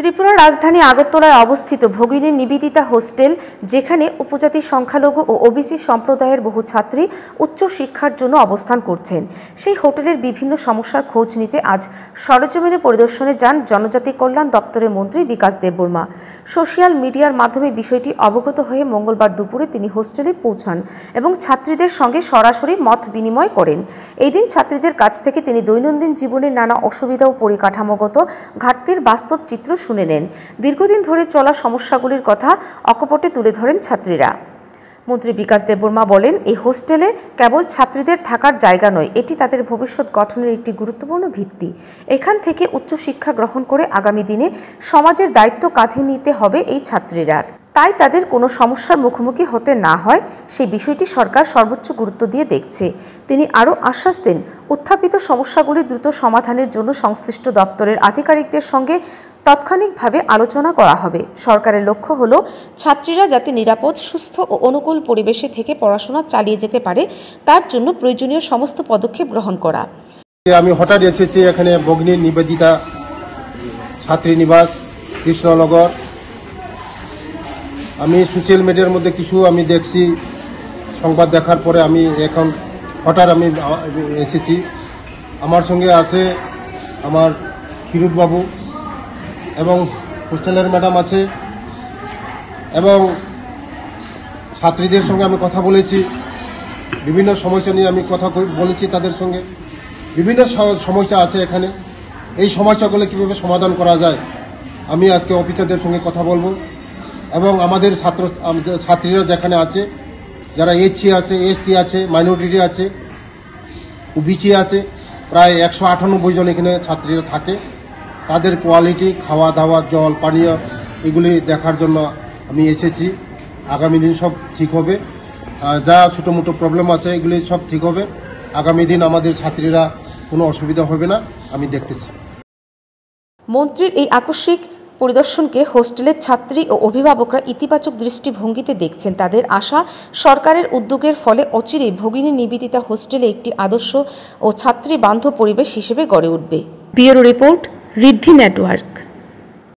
ত্রিপুরার রাজধানী আগরতলায় অবস্থিত ভগিনী নিবেদিতা হোস্টেল, যেখানে উপজাতি, সংখ্যালঘু ও ওবিসি সম্প্রদায়ের বহু ছাত্রী উচ্চ শিক্ষার জন্য অবস্থান করছেন, সেই হোটেলের বিভিন্ন সমস্যার খোঁজ নিতে আজ সরেজমিনে পরিদর্শনে যান জনজাতি কল্যাণ দপ্তরের মন্ত্রী বিকাশ দেববর্মা। সোশ্যাল মিডিয়ার মাধ্যমে বিষয়টি অবগত হয়ে মঙ্গলবার দুপুরে তিনি হোস্টেলে পৌঁছান এবং ছাত্রীদের সঙ্গে সরাসরি মত বিনিময় করেন। এই দিন ছাত্রীদের কাছ থেকে তিনি দৈনন্দিন জীবনের নানা অসুবিধা ও পরিকাঠামোগত ঘাটতির বাস্তব চিত্র শুনে নেন। দীর্ঘদিন ধরে চলা সমস্যাগুলির কথা অকপটে তুলে ধরেন ছাত্রীরা। মন্ত্রী বিকাশ দেববর্মা বলেন, এই হোস্টেলে কেবল ছাত্রীদের থাকার জায়গা নয়, এটি তাদের ভবিষ্যৎ গঠনের একটি গুরুত্বপূর্ণ ভিত্তি। এখান থেকে উচ্চশিক্ষা গ্রহণ করে আগামী দিনে সমাজের দায়িত্ব কাঁধে নিতে হবে এই ছাত্রীরা। তাই তাদের কোনো সমস্যার মুখোমুখি হতে না হয়, সেই বিষয়টি সরকার সর্বোচ্চ গুরুত্ব দিয়ে দেখছে। তিনি আরও আশ্বাস দেন, উত্থাপিত সমস্যাগুলি দ্রুত সমাধানের জন্য সংশ্লিষ্ট দপ্তরের আধিকারিকদের সঙ্গে তাৎক্ষণিকভাবে আলোচনা করা হবে। সরকারের লক্ষ্য হল ছাত্রীরা যাতে নিরাপদ, সুস্থ ও অনুকূল পরিবেশে থেকে পড়াশোনা চালিয়ে যেতে পারে, তার জন্য প্রয়োজনীয় সমস্ত পদক্ষেপ গ্রহণ করা। আমি হঠাৎ এসেছি এখানে ভগিনী নিবেদিতা ছাত্রী নিবাস, কৃষ্ণনগর। আমি সোশ্যাল মিডিয়ার মধ্যে কিছু আমি দেখছি, সংবাদ দেখার পরে আমি এখন হঠাৎ আমি এসেছি। আমার সঙ্গে আছে আমার কিরুট বাবু এবং হোস্টেলের ম্যাডাম আছে, এবং ছাত্রীদের সঙ্গে আমি কথা বলেছি। বিভিন্ন সমস্যা নিয়ে আমি কথা বলেছি তাদের সঙ্গে। বিভিন্ন সমস্যা আছে এখানে, এই সমস্যাগুলো কীভাবে সমাধান করা যায় আমি আজকে অফিসারদের সঙ্গে কথা বলবো। এবং আমাদের ছাত্রীরা যেখানে আছে, যারা এইচসি আছে, এসটি আছে, মাইনরিটি আছে, ওবিসি আছে, প্রায় 198 জন এখানে ছাত্রীরা থাকে। তাদের কোয়ালিটি, খাওয়া দাওয়া, জল পানীয়, এগুলি দেখার জন্য আমি এসেছি। আগামী দিন সব ঠিক হবে, যা ছোটো মোটো প্রবলেম আছে এগুলি সব ঠিক হবে। আগামী দিন আমাদের ছাত্রীরা কোনো অসুবিধা হবে না, আমি দেখতেছি। মন্ত্রীর এই আকস্মিক পরিদর্শনকে হোস্টেলের ছাত্রী ও অভিভাবকরা ইতিবাচক দৃষ্টিভঙ্গিতে দেখছেন। তাদের আশা, সরকারের উদ্যোগের ফলে অচিরেই ভগিনী নিবেদিতা হোস্টেলে একটি আদর্শ ও ছাত্রী বান্ধব পরিবেশ হিসেবে গড়ে উঠবে। ব্যুরো রিপোর্ট, ঋদ্ধি নেটওয়ার্ক।